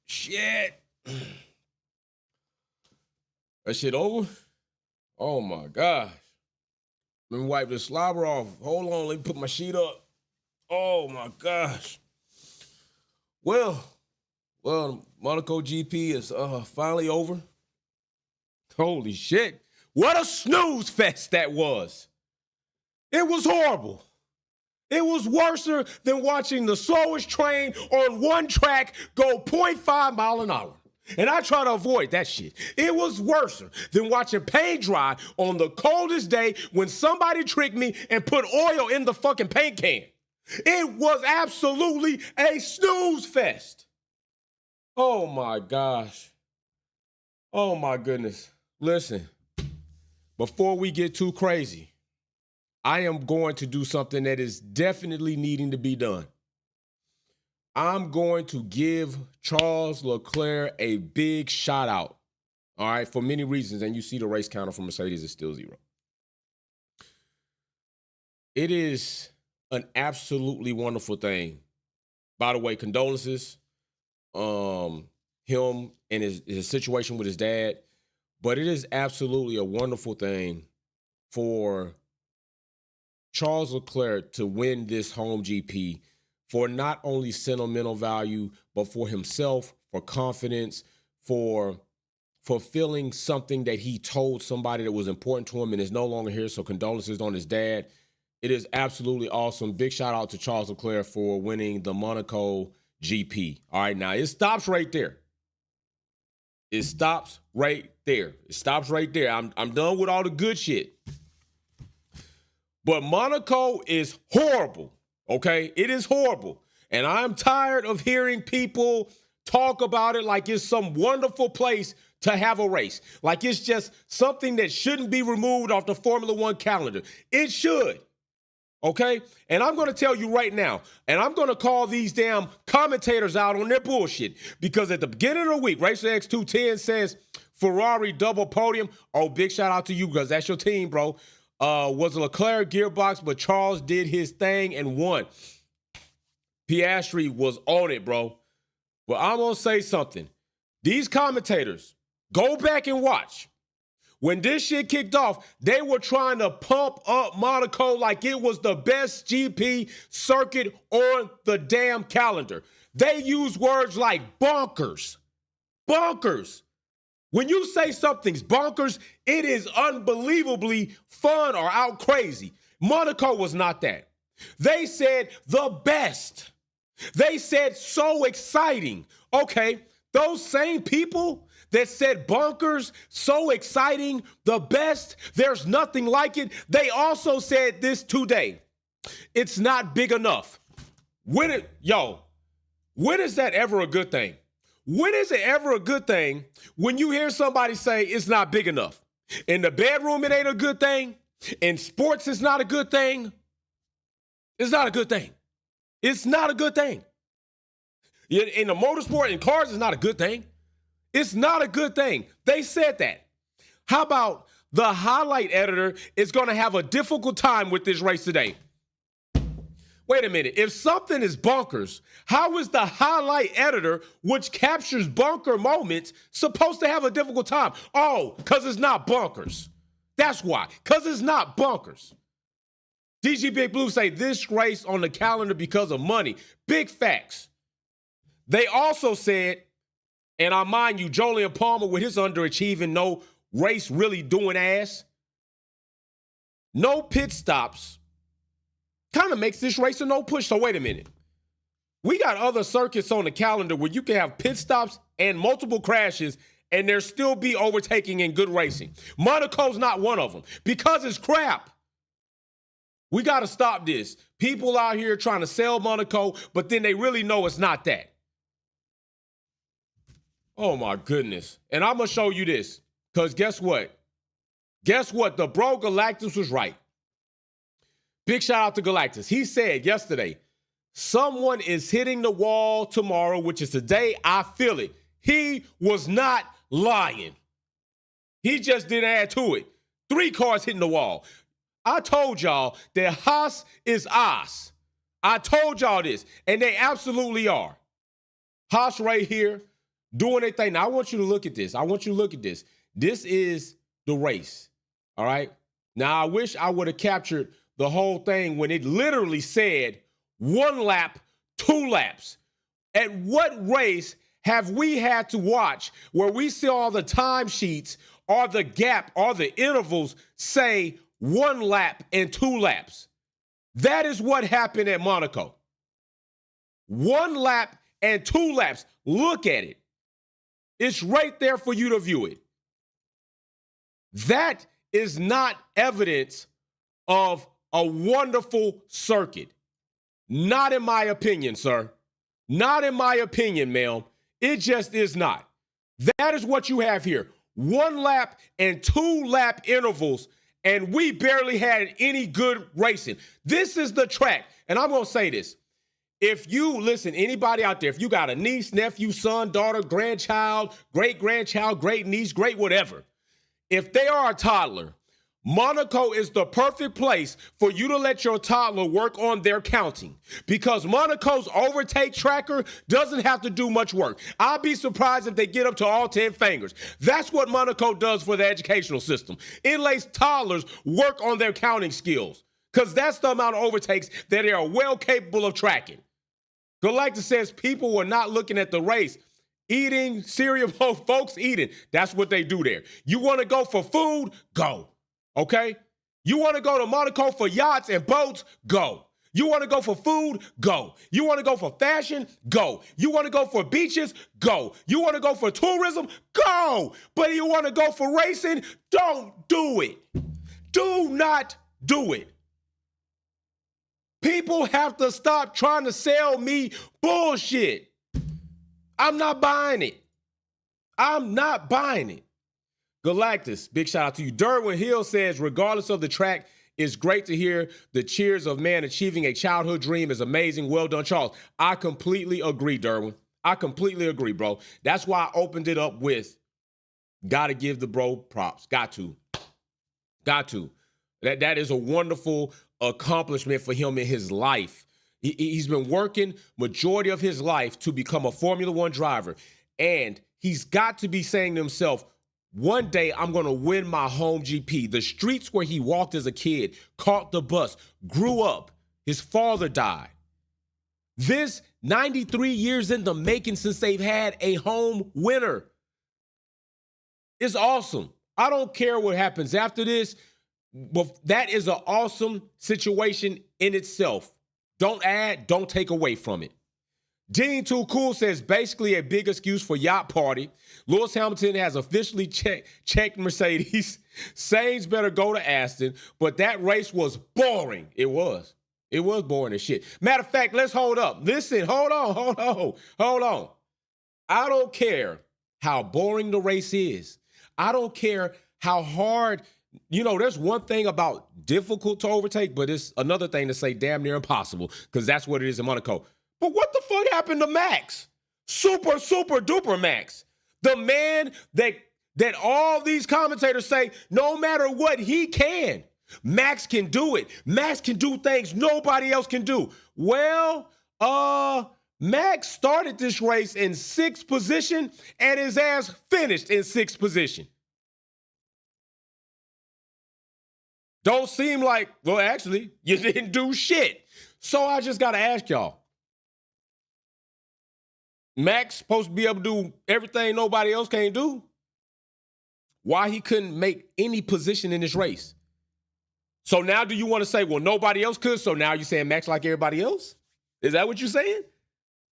Shit. That shit over? Oh my gosh. Let me wipe the slobber off. Hold on, let me put my sheet up. Oh my gosh. Well, Monaco GP is finally over. Holy shit. What a snooze fest that was. It was horrible. It was worse than watching the slowest train on one track go 0.5 mile an hour. And I try to avoid that shit. It was worse than watching paint dry on the coldest day when somebody tricked me and put oil in the fucking paint can. It was absolutely a snooze fest. Oh my gosh. Oh my goodness. Listen, before we get too crazy, I am going to do something that is definitely needing to be done. I'm going to give Charles Leclerc a big shout out, all right, for many reasons. And you see the race counter for Mercedes is still 0. It is an absolutely wonderful thing. By the way, condolences, him and his situation with his dad. But it is absolutely a wonderful thing for Charles Leclerc to win this home GP for not only sentimental value, but for himself, for confidence, for fulfilling something that he told somebody that was important to him and is no longer here. So condolences on his dad. It is absolutely awesome. Big shout out to Charles Leclerc for winning the Monaco GP. All right, now it stops right there. It stops right there. It stops right there. I'm done with all the good shit. But Monaco is horrible, okay? It is horrible. And I'm tired of hearing people talk about it like it's some wonderful place to have a race. Like it's just something that shouldn't be removed off the Formula One calendar. It should, okay? And I'm going to tell you right now, and I'm going to call these damn commentators out on their bullshit, because at the beginning of the week, Racer X210 says Ferrari double podium. Oh, big shout out to you, because that's your team, bro. Was a Leclerc gearbox, but Charles did his thing and won. Piastri was on it, bro. But I'm going to say something. These commentators, go back and watch. When this shit kicked off, they were trying to pump up Monaco like it was the best GP circuit on the damn calendar. They used words like bonkers. Bonkers. When you say something's bonkers, it is unbelievably fun or out crazy. Monaco was not that. They said the best. They said so exciting. Okay, those same people that said bonkers, so exciting, the best, there's nothing like it, they also said this today. It's not big enough. When is that ever a good thing? When is it ever a good thing when you hear somebody say it's not big enough? In the bedroom, it ain't a good thing. In sports, it's not a good thing. It's not a good thing. It's not a good thing. In the motorsport, in cars, it's not a good thing. It's not a good thing. They said that. How about the highlight editor is going to have a difficult time with this race today? Wait a minute. If something is bonkers, how is the highlight editor, which captures bunker moments, supposed to have a difficult time? Oh, because it's not bonkers. That's why. Because it's not bonkers. DG Big Blue say this race on the calendar because of money. Big facts. They also said, and I mind you, Jolyon Palmer with his underachieving, no race really doing ass, no pit stops, kind of makes this race a no push. So wait a minute. We got other circuits on the calendar where you can have pit stops and multiple crashes and there still be overtaking and good racing. Monaco's not one of them because it's crap. We got to stop this. People out here trying to sell Monaco, but then they really know it's not that. Oh, my goodness. And I'm going to show you this because guess what? Guess what? The bro Galactus was right. Big shout out to Galactus. He said yesterday, someone is hitting the wall tomorrow, which is today. I feel it. He was not lying. He just didn't add to it. 3 cars hitting the wall. I told y'all that Haas is Haas. I told y'all this, and they absolutely are. Haas right here doing their thing. Now, I want you to look at this. This is the race, all right? Now, I wish I would have captured the whole thing when it literally said 1 lap, 2 laps. At what race have we had to watch where we see all the timesheets or the gap or the intervals say 1 lap and 2 laps? That is what happened at Monaco. 1 lap and 2 laps. Look at it. It's right there for you to view it. That is not evidence of a wonderful circuit. Not in my opinion, sir. Not in my opinion, ma'am. It just is not. That is what you have here. 1 lap and 2 lap intervals, and we barely had any good racing. This is the track. And I'm going to say this. If you, listen, anybody out there, if you got a niece, nephew, son, daughter, grandchild, great-grandchild, great-niece, great whatever, if they are a toddler, Monaco is the perfect place for you to let your toddler work on their counting, because Monaco's overtake tracker doesn't have to do much work. I'll be surprised if they get up to all 10 fingers. That's what Monaco does for the educational system. It lets toddlers work on their counting skills, because that's the amount of overtakes that they are well capable of tracking. Galactus says people were not looking at the race. Eating cereal, folks eating. That's what they do there. You want to go for food? Go. Okay? You want to go to Monaco for yachts and boats? Go. You want to go for food? Go. You want to go for fashion? Go. You want to go for beaches? Go. You want to go for tourism? Go. But you want to go for racing? Don't do it. Do not do it. People have to stop trying to sell me bullshit. I'm not buying it. I'm not buying it. Galactus, big shout out to you. Derwin Hill says, regardless of the track, it's great to hear the cheers of man achieving a childhood dream is amazing. Well done, Charles. I completely agree, Derwin. I completely agree, bro. That's why I opened it up with, gotta give the bro props. Got to. That is a wonderful accomplishment for him in his life. He's been working majority of his life to become a Formula One driver. And he's got to be saying to himself, one day I'm going to win my home GP. The streets where he walked as a kid, caught the bus, grew up. His father died. This 93 years in the making since they've had a home winner. It's awesome. I don't care what happens after this. But that is an awesome situation in itself. Don't add, don't take away from it. Dean Too Cool says, basically a big excuse for yacht party. Lewis Hamilton has officially checked Mercedes. Sainz better go to Aston. But that race was boring. It was. It was boring as shit. Matter of fact, let's hold up. Listen, hold on. I don't care how boring the race is. I don't care how hard. You know, there's one thing about difficult to overtake, but it's another thing to say damn near impossible, because that's what it is in Monaco. But what the fuck happened to Max? Super duper Max. The man that all these commentators say, no matter what, he can. Max can do it. Max can do things nobody else can do. Well, Max started this race in 6th position and his ass finished in 6th position. Don't seem like, well, actually, you didn't do shit. So I just got to ask y'all. Max supposed to be able to do everything nobody else can't do? Why he couldn't make any position in this race? So now do you want to say, well, nobody else could, so now you're saying Max like everybody else? Is that what you're saying?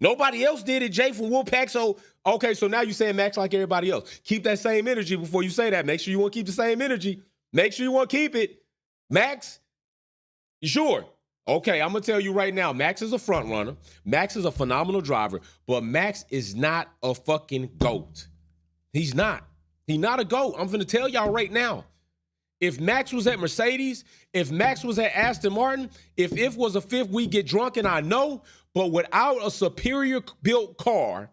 Nobody else did it, Jay from Wolfpack, so, okay, so now you're saying Max like everybody else. Keep that same energy before you say that. Make sure you want to keep the same energy. Make sure you want to keep it. Max, you sure? Okay, I'm going to tell you right now, Max is a front runner. Max is a phenomenal driver, but Max is not a fucking GOAT. He's not. He's not a GOAT. I'm going to tell y'all right now. If Max was at Mercedes, if Max was at Aston Martin, if it was a fifth, we get drunk, and I know, but without a superior built car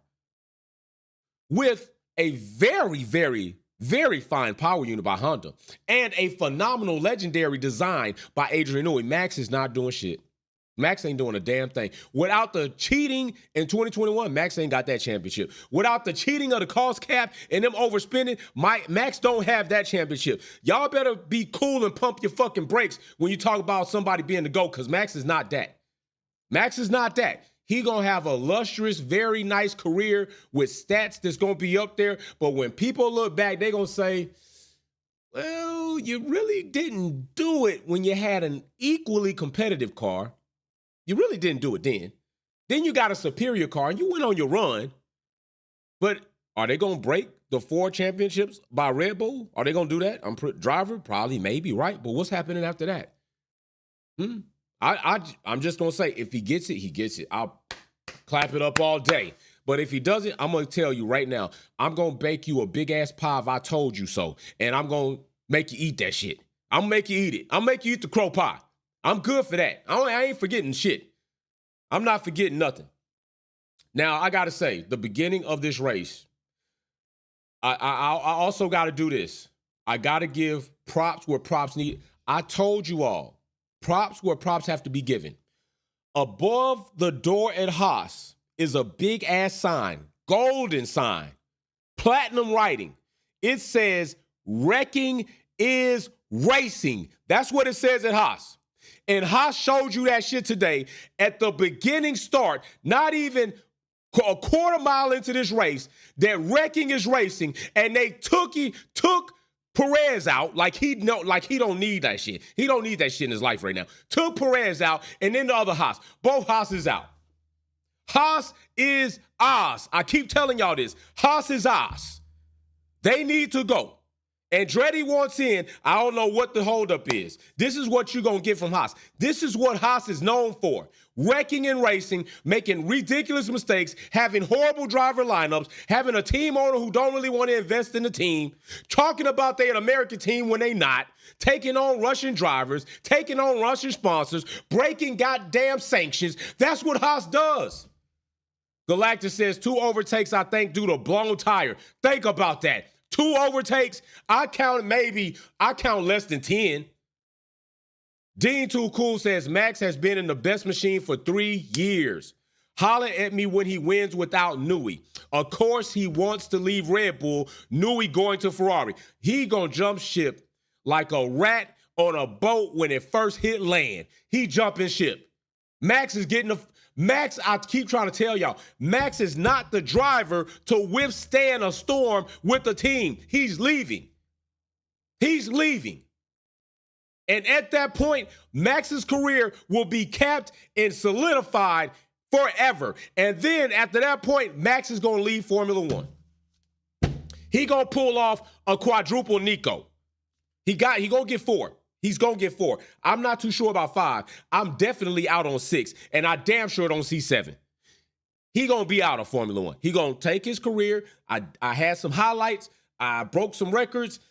with a very, very, very fine power unit by Honda and a phenomenal legendary design by Adrian Newey, Max is not doing shit. Max ain't doing a damn thing. Without the cheating in 2021, Max ain't got that championship. Without the cheating of the cost cap and them overspending, Max don't have that championship. Y'all better be cool and pump your fucking brakes when you talk about somebody being the GOAT, because Max is not that. Max is not that. He going to have a lustrous, very nice career with stats that's going to be up there. But when people look back, they going to say, well, you really didn't do it when you had an equally competitive car. You really didn't do it then. Then you got a superior car and you went on your run. But are they going to break the 4 championships by Red Bull? Are they going to do that? Driver? Probably, maybe, right? But what's happening after that? I'm just going to say, if he gets it, he gets it. I'll clap it up all day. But if he doesn't, I'm going to tell you right now, I'm going to bake you a big-ass pie if I told you so. And I'm going to make you eat that shit. I'm going to make you eat it. I'm going to make you eat the crow pie. I'm good for that. I ain't forgetting shit. I'm not forgetting nothing. Now, I got to say, the beginning of this race, I also got to do this. I got to give props where props need. I told you all, props where props have to be given. Above the door at Haas is a big-ass sign, golden sign, platinum writing. It says, wrecking is racing. That's what it says at Haas. And Haas showed you that shit today at the beginning start, not even a quarter mile into this race, that wrecking is racing, and they took Perez out like he don't need that shit. He don't need that shit in his life right now. Took Perez out, and then the other Haas. Both Haas is out. Haas is Haas. I keep telling y'all this. Haas is Haas. They need to go. Andretti wants in. I don't know what the holdup is. This is what you're going to get from Haas. This is what Haas is known for. Wrecking and racing, making ridiculous mistakes, having horrible driver lineups, having a team owner who don't really want to invest in the team, talking about they're an American team when they not, taking on Russian drivers, taking on Russian sponsors, breaking goddamn sanctions. That's what Haas does. Galactus says 2 overtakes, I think, due to blown tire. Think about that. 2 overtakes, I count less than 10. Dean Too Cool says Max has been in the best machine for 3 years. Holler at me when he wins without Newey. Of course, he wants to leave Red Bull, Newey going to Ferrari. He gonna jump ship like a rat on a boat when it first hit land. He jumping ship. Max, I keep trying to tell y'all, Max is not the driver to withstand a storm with the team. He's leaving. He's leaving. And at that point, Max's career will be capped and solidified forever. And then after that point, Max is going to leave Formula One. He going to pull off a quadruple Nico. He going to get 4. He's going to get 4. I'm not too sure about 5. I'm definitely out on 6, and I damn sure don't see 7. He going to be out of Formula One. He going to take his career. I had some highlights. I broke some records.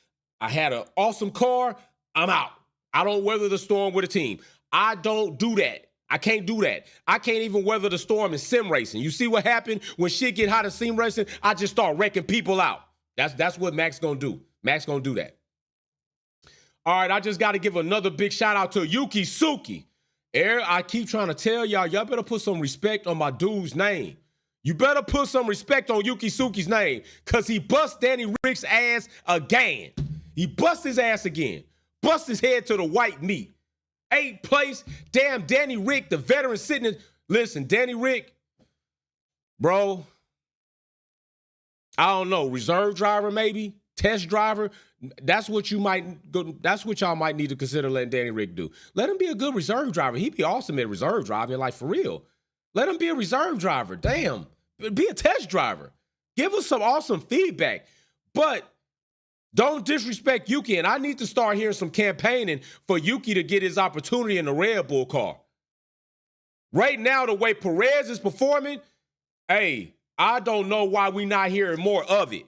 I had an awesome car. I'm out. I don't weather the storm with a team. I don't do that. I can't do that. I can't even weather the storm in sim racing. You see what happened when shit get hot in sim racing? I just start wrecking people out. That's what Max going to do. Max going to do that. All right, I just got to give another big shout out to Yuki Tsunoda. I keep trying to tell y'all better put some respect on my dude's name. You better put some respect on Yuki Tsunoda's name, because he bust Danny Rick's ass again. He bust his ass again. Bust his head to the white meat. 8th place. Damn, Danny Rick, the veteran sitting in. Listen, Danny Rick, bro, I don't know, reserve driver maybe? Test driver? That's what y'all might need to consider letting Danny Rick do. Let him be a good reserve driver. He'd be awesome at reserve driving, like for real. Let him be a reserve driver. Damn. Be a test driver. Give us some awesome feedback. But don't disrespect Yuki. And I need to start hearing some campaigning for Yuki to get his opportunity in the Red Bull car. Right now, the way Perez is performing, hey, I don't know why we not hearing more of it.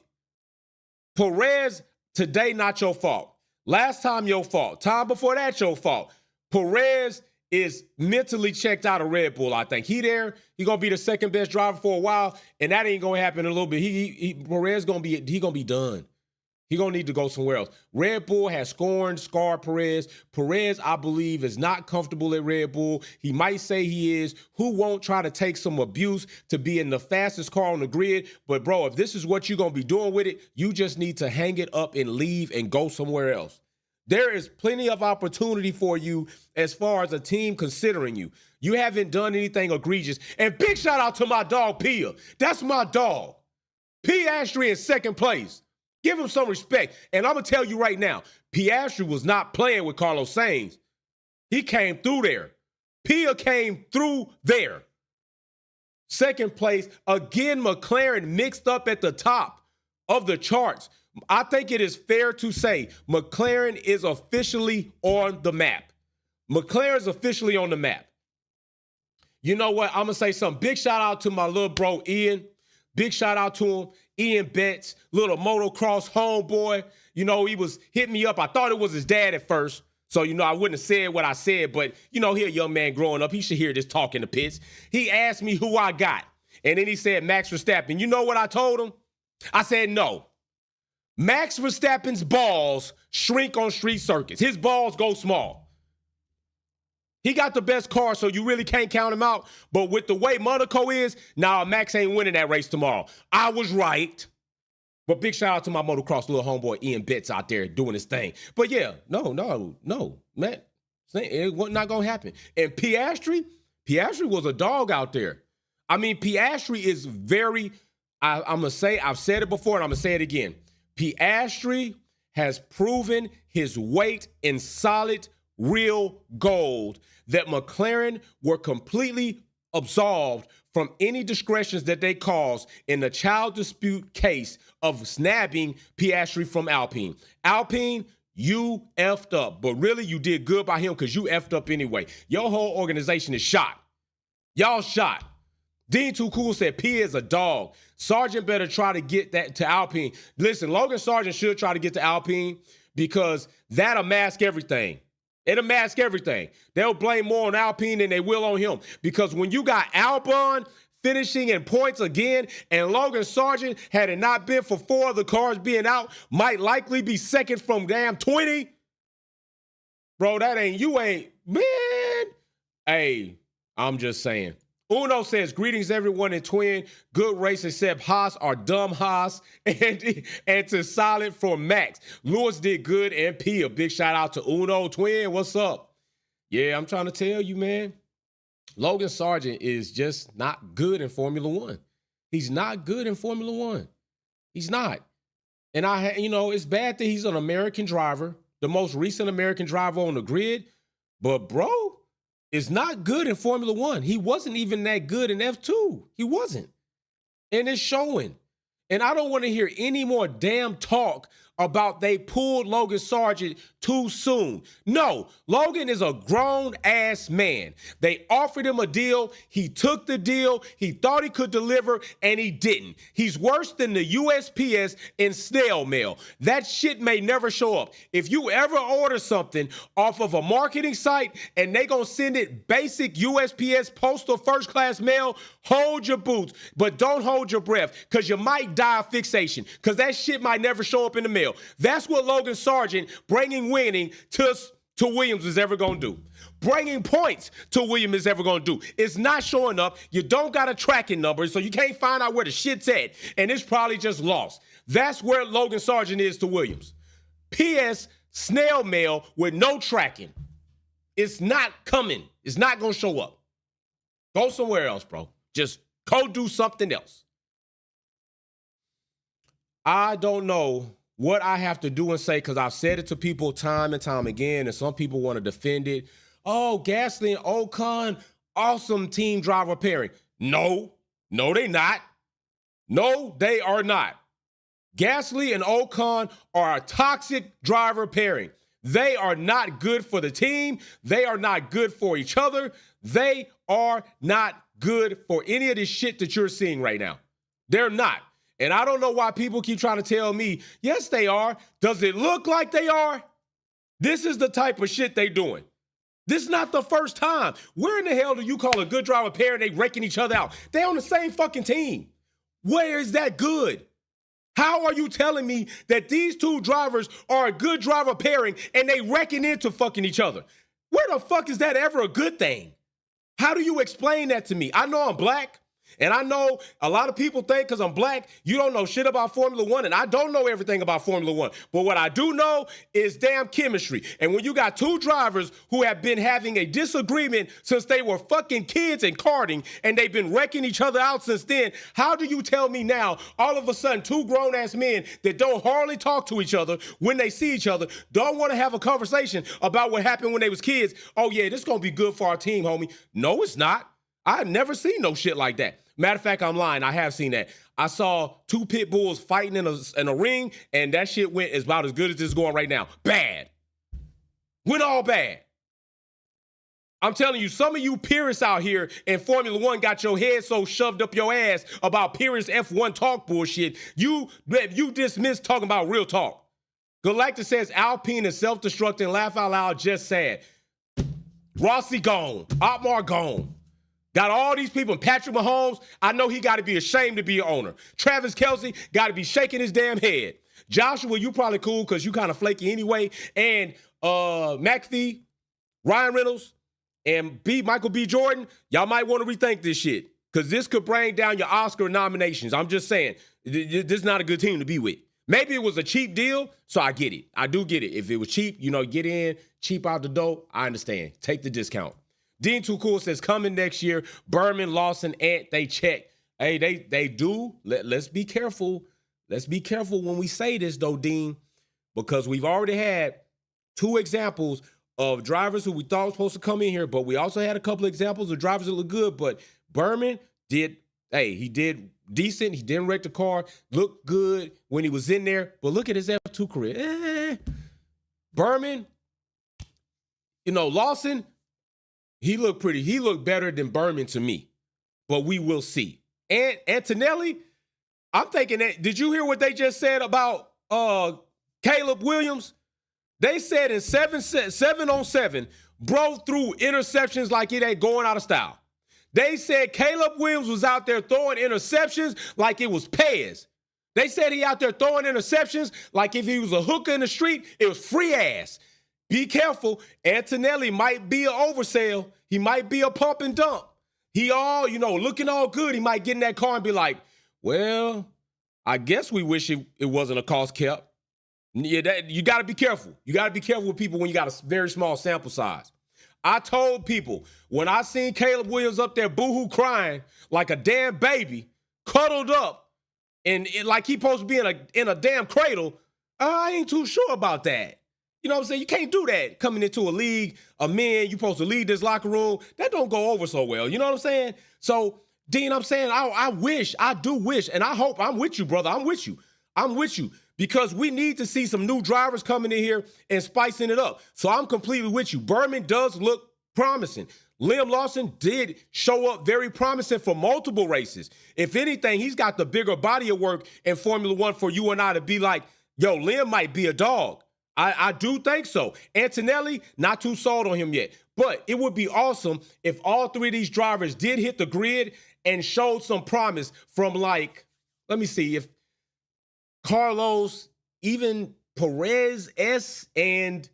Perez, today, not your fault. Last time, your fault. Time before that, your fault. Perez is mentally checked out of Red Bull, I think. He going to be the second best driver for a while, and that ain't going to happen in a little bit. Perez going to be done. He going to need to go somewhere else. Red Bull has scarred Perez. Perez, I believe, is not comfortable at Red Bull. He might say he is. Who won't try to take some abuse to be in the fastest car on the grid? But, bro, if this is what you're going to be doing with it, you just need to hang it up and leave and go somewhere else. There is plenty of opportunity for you as far as a team considering you. You haven't done anything egregious. And big shout out to my dog, Pia. That's my dog. Piastri in second place. Give him some respect. And I'm going to tell you right now, Piastri was not playing with Carlos Sainz. He came through there. Pia came through there. Second place, again, McLaren mixed up at the top of the charts. I think it is fair to say McLaren is officially on the map. McLaren is officially on the map. You know what? I'm going to say something. Big shout out to my little bro, Ian. Big shout out to him. Ian Betts, little motocross homeboy. You know, he was hitting me up. I thought it was his dad at first. So, you know, I wouldn't have said what I said. But, you know, he a young man growing up. He should hear this talk in the pits. He asked me who I got. And then he said Max Verstappen. You know what I told him? I said no. Max Verstappen's balls shrink on street circuits. His balls go small. He got the best car, so you really can't count him out. But with the way Monaco is, Max ain't winning that race tomorrow. I was right. But big shout out to my motocross little homeboy Ian Betts out there doing his thing. But yeah, no, man. It was not going to happen. And Piastri was a dog out there. I mean, Piastri is very, I'm going to say, I've said it before and I'm going to say it again. Piastri has proven his weight in solid, real gold that McLaren were completely absolved from any discretions that they caused in the child dispute case of snapping Piastri from Alpine. Alpine, you effed up, but really you did good by him because you effed up anyway. Your whole organization is shot. Y'all shot. Dean Too Cool said P is a dog. Sargeant better try to get that to Alpine. Listen, Logan Sargeant should try to get to Alpine because that'll mask everything. It'll mask everything. They'll blame more on Alpine than they will on him. Because when you got Albon finishing in points again, and Logan Sargeant, had it not been for 4 of the cars being out, might likely be second from damn 20. Bro, you ain't, man. Hey, I'm just saying. Uno says, greetings everyone in Twin. Good race except Haas or dumb Haas and to solid for Max. Lewis did good and P. A big shout out to Uno Twin. What's up? Yeah, I'm trying to tell you, man. Logan Sargeant is just not good in Formula One. He's not good in Formula One. He's not. And it's bad that he's an American driver, the most recent American driver on the grid. But bro, is not good in Formula One. He wasn't even that good in F2. He wasn't. And it's showing. And I don't want to hear any more damn talk about they pulled Logan Sargeant too soon. No, Logan is a grown-ass man. They offered him a deal. He took the deal. He thought he could deliver, and he didn't. He's worse than the USPS in snail mail. That shit may never show up. If you ever order something off of a marketing site and they gonna send it basic USPS postal first-class mail, hold your boots, but don't hold your breath because you might die of fixation because that shit might never show up in the mail. That's what Logan Sargeant bringing winning to Williams is ever going to do. Bringing points to Williams is ever going to do. It's not showing up. You don't got a tracking number, so you can't find out where the shit's at, and it's probably just lost. That's where Logan Sargeant is to Williams. P.S. snail mail with no tracking. It's not coming. It's not going to show up. Go somewhere else, bro. Just go do something else. I don't know what I have to do and say because I've said it to people time and time again, and some people want to defend it. Oh, Gasly and Ocon, awesome team driver pairing. No, they not. No, they are not. Gasly and Ocon are a toxic driver pairing. They are not good for the team. They are not good for each other. They are not good for any of this shit that you're seeing right now. They're not. And I don't know why people keep trying to tell me, yes, they are. Does it look like they are? This is the type of shit they doing. This is not the first time. Where in the hell do you call a good driver pair and they raking each other out? They on the same fucking team. Where is that good? How are you telling me that these two drivers are a good driver pairing and they reckon into fucking each other? Where the fuck is that ever a good thing? How do you explain that to me? I know I'm black, and I know a lot of people think because I'm black, you don't know shit about Formula One, and I don't know everything about Formula One. But what I do know is damn chemistry. And when you got two drivers who have been having a disagreement since they were fucking kids in karting, and they've been wrecking each other out since then, how do you tell me now, all of a sudden, two grown-ass men that don't hardly talk to each other when they see each other, don't want to have a conversation about what happened when they was kids? Oh, yeah, this is going to be good for our team, homie. No, it's not. I've never seen no shit like that. Matter of fact, I'm lying. I have seen that. I saw two pit bulls fighting in a ring, and that shit went about as good as this is going right now. Bad. Went all bad. I'm telling you, some of you purists out here in Formula One got your head so shoved up your ass about purist F1 talk bullshit, you dismiss talking about real talk. Galactus says Alpine is self-destructing. Laugh out loud, just sad. Rossi gone. Otmar gone. Got all these people. Patrick Mahomes, I know he got to be ashamed to be an owner. Travis Kelce got to be shaking his damn head. Joshua, you probably cool because you kind of flaky anyway. And McPhee, Ryan Reynolds, and Michael B. Jordan, y'all might want to rethink this shit because this could bring down your Oscar nominations. I'm just saying, this is not a good team to be with. Maybe it was a cheap deal, so I get it. I do get it. If it was cheap, get in, cheap out the door, I understand. Take the discount. Dean Too Cool says, coming next year, Berman, Lawson, Ant, they check. Hey, they do. Let's be careful. Let's be careful when we say this, though, Dean, because we've already had two examples of drivers who we thought were supposed to come in here, but we also had a couple of examples of drivers that look good. But Berman he did decent. He didn't wreck the car. Looked good when he was in there. But look at his F2 career. Berman, Lawson, he looked better than Berman to me. But we will see. And Antonelli, I'm thinking that, did you hear what they just said about Caleb Williams? They said in 7-on-7, bro threw interceptions like it ain't going out of style. They said Caleb Williams was out there throwing interceptions like it was Pez. They said he out there throwing interceptions like if he was a hooker in the street, it was free ass. Be careful. Antonelli might be an oversell. He might be a pump and dump. He all, looking all good. He might get in that car and be like, well, I guess we wish it wasn't a cost kept. Yeah, you got to be careful. You got to be careful with people when you got a very small sample size. I told people when I seen Caleb Williams up there boohoo crying like a damn baby, cuddled up, and like he supposed to be in a damn cradle, I ain't too sure about that. You know what I'm saying? You can't do that coming into a league of men. You supposed to lead this locker room. That don't go over so well. You know what I'm saying? So, Dean, I'm saying I do wish, and I hope I'm with you, brother. I'm with you. Because we need to see some new drivers coming in here and spicing it up. So I'm completely with you. Berman does look promising. Liam Lawson did show up very promising for multiple races. If anything, he's got the bigger body of work in Formula One for you and I to be like, yo, Liam might be a dog. I do think so. Antonelli, not too sold on him yet. But it would be awesome if all three of these drivers did hit the grid and showed some promise from let me see, if Carlos, even Perez, and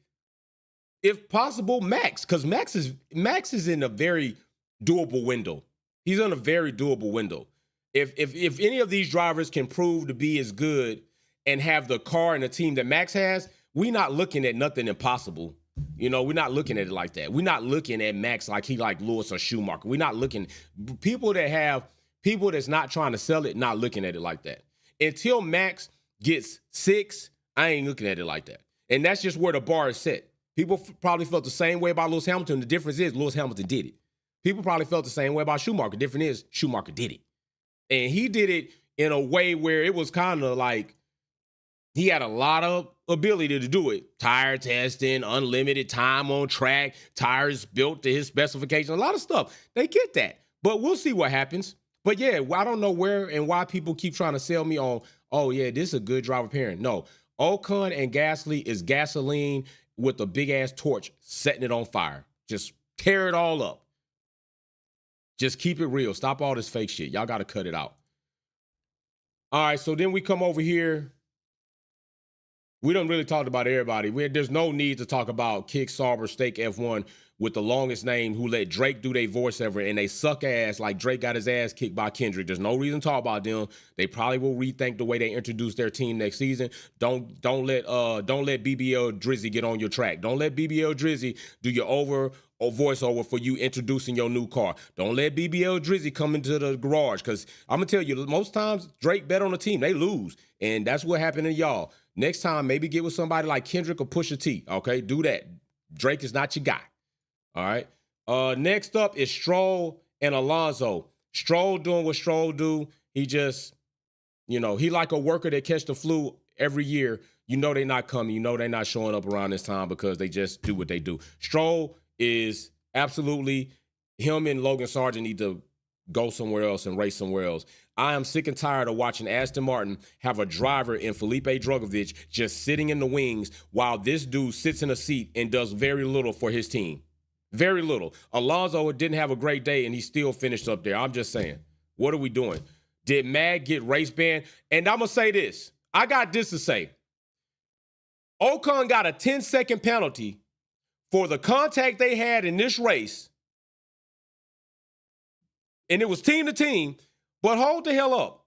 if possible, Max, because Max is in a very doable window. He's in a very doable window. If any of these drivers can prove to be as good and have the car and the team that Max has, we're not looking at nothing impossible. We're not looking at it like that. We're not looking at Max like he like Lewis or Schumacher. We're not looking, people that's not trying to sell it, not looking at it like that. Until Max gets 6, I ain't looking at it like that. And that's just where the bar is set. People probably felt the same way about Lewis Hamilton. The difference is Lewis Hamilton did it. People probably felt the same way about Schumacher. The difference is Schumacher did it. And he did it in a way where it was kind of like he had a lot of ability to do it. Tire testing, unlimited time on track, tires built to his specifications, a lot of stuff. They get that. But we'll see what happens. But yeah, I don't know where and why people keep trying to sell me on, oh yeah, this is a good driver pairing. No, Ocon and Gasly is gasoline with a big-ass torch setting it on fire. Just tear it all up. Just keep it real. Stop all this fake shit. Y'all got to cut it out. All right, so then we come over here. We don't really talk about everybody. There's no need to talk about Kick Sauber, Steak F1 with the longest name who let Drake do their voice ever, and they suck ass like Drake got his ass kicked by Kendrick. There's no reason to talk about them. They probably will rethink the way they introduce their team next season. Don't let BBL Drizzy get on your track. Don't let BBL Drizzy do your voiceover for you introducing your new car. Don't let BBL Drizzy come into the garage, because I'm gonna tell you, most times Drake bet on the team, they lose, and that's what happened to y'all. Next time, maybe get with somebody like Kendrick or Pusha T. Okay, do that. Drake is not your guy. All right. Next up is Stroll and Alonso. Stroll doing what Stroll do. He just, he like a worker that catch the flu every year. You know they're not coming. You know they're not showing up around this time because they just do what they do. Stroll is absolutely, him and Logan Sargeant need to go somewhere else and race somewhere else. I am sick and tired of watching Aston Martin have a driver in Felipe Drugovich just sitting in the wings while this dude sits in a seat and does very little for his team. Very little. Alonso didn't have a great day and he still finished up there. I'm just saying, what are we doing? Did Mag get race banned? And I'm going to say this. I got this to say. Ocon got a 10-second penalty for the contact they had in this race. And it was team to team. But hold the hell up.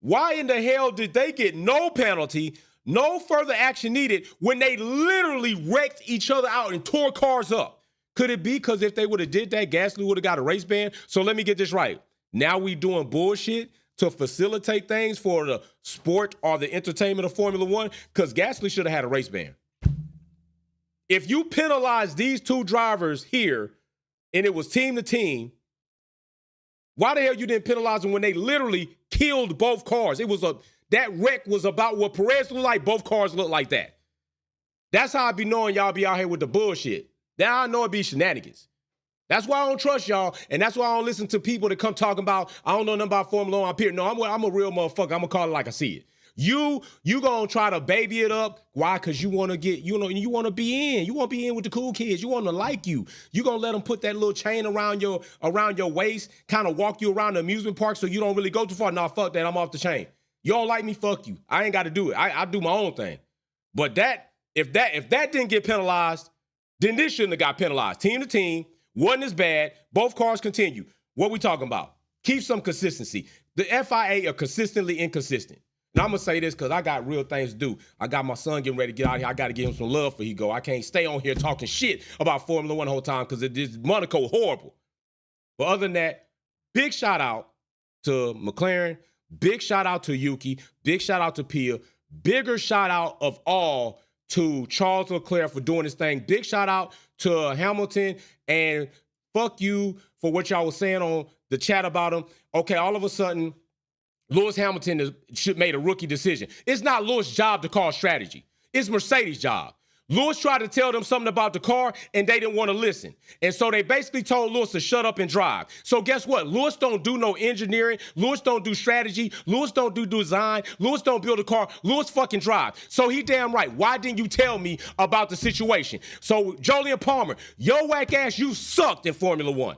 Why in the hell did they get no penalty, no further action needed when they literally wrecked each other out and tore cars up? Could it be because if they would have did that, Gasly would have got a race ban? So let me get this right. Now we doing bullshit to facilitate things for the sport or the entertainment of Formula One? Because Gasly should have had a race ban. If you penalize these two drivers here and it was team to team, why the hell you didn't penalize them when they literally killed both cars? That wreck was about what Perez looked like. Both cars look like that. That's how I be knowing y'all be out here with the bullshit. Now I know it be shenanigans. That's why I don't trust y'all, and that's why I don't listen to people that come talking about, I don't know nothing about Formula One up here. No, I'm a real motherfucker. I'm going to call it like I see it. You going to try to baby it up. Why? Because you want to get, you want to be in. You want to be in with the cool kids. You want to like you. You going to let them put that little chain around your waist, kind of walk you around the amusement park so you don't really go too far. Nah, fuck that. I'm off the chain. You don't like me? Fuck you. I ain't got to do it. I do my own thing. But if that didn't get penalized, then this shouldn't have got penalized. Team to team, wasn't as bad. Both cars continue. What we talking about? Keep some consistency. The FIA are consistently inconsistent. Now, I'm going to say this because I got real things to do. I got my son getting ready to get out here. I got to give him some love before he go. I can't stay on here talking shit about Formula One the whole time because this Monaco horrible. But other than that, big shout out to McLaren. Big shout out to Yuki. Big shout out to Pia. Bigger shout out of all to Charles Leclerc for doing this thing. Big shout out to Hamilton. And fuck you for what y'all was saying on the chat about him. Okay, all of a sudden, Lewis Hamilton should made a rookie decision. It's not Lewis' job to call strategy. It's Mercedes' job. Lewis tried to tell them something about the car, and they didn't want to listen. And so they basically told Lewis to shut up and drive. So guess what? Lewis don't do no engineering. Lewis don't do strategy. Lewis don't do design. Lewis don't build a car. Lewis fucking drive. So he damn right. Why didn't you tell me about the situation? So Jolyon Palmer, your whack ass, you sucked in Formula One.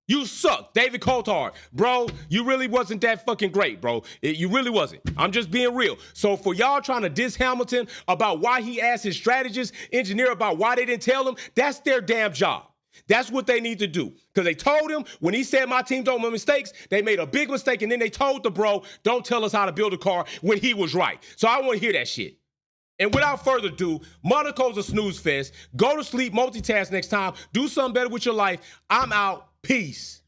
You suck. David Coulthard, bro, you really wasn't that fucking great, bro. You really wasn't. I'm just being real. So for y'all trying to diss Hamilton about why he asked his strategist engineer about why they didn't tell him, that's their damn job. That's what they need to do. Because they told him when he said my team don't make mistakes, they made a big mistake, and then they told the bro, don't tell us how to build a car when he was right. So I want to hear that shit. And without further ado, Monaco's a snooze fest. Go to sleep, multitask next time. Do something better with your life. I'm out. Peace.